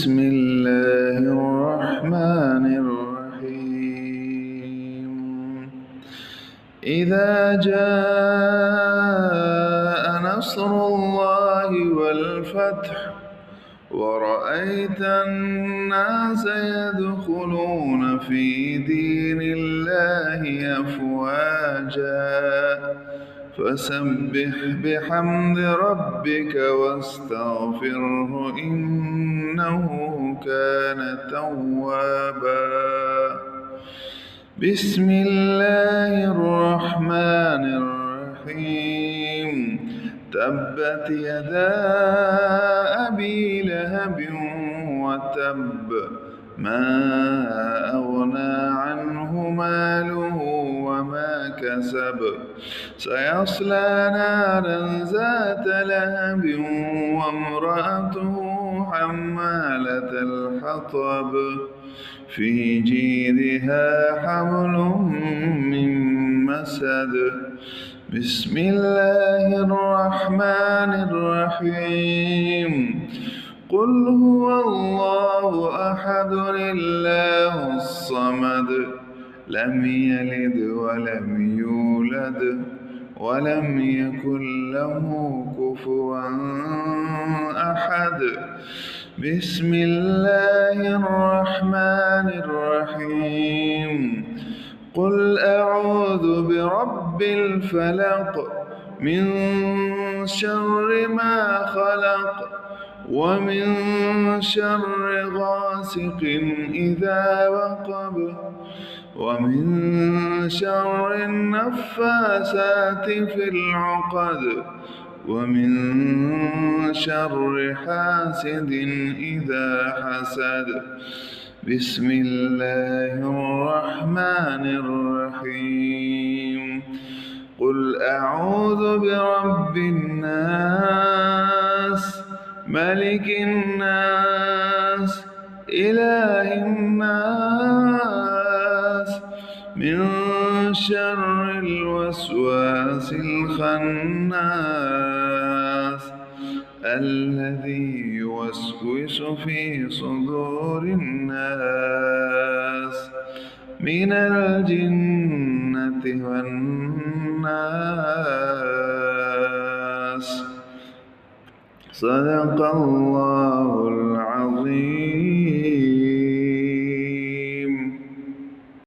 بسم الله الرحمن الرحيم إذا جاء نصر الله والفتح ورأيت الناس يدخلون في دين الله أفواجا فسبح بحمد ربك واستغفره إنه كان توابا بسم الله الرحمن الرحيم تبت يدا أبي لهب وتب ما أغنى عنه ماله وما كسب سيصلى نارا ذات لهب وامرأته حمالة الحطب في جيدها حبل من مسد بسم الله الرحمن الرحيم قل هو الله أحد الله الصمد لم يلد ولم يولد ولم يكن له كفوا أحد بسم الله الرحمن الرحيم قل أعوذ برب الفلق من شر ما خلق ومن شر غاسق إذا وقب ومن شر النفاثات في العقد ومن شر حاسد إذا حسد بسم الله الرحمن الرحيم قل أعوذ برب الناس ملك الناس إله الناس من شر الوسواس الخناس الذي يوسوس في صدور الناس من الجنة والناس صدق الله العظيم.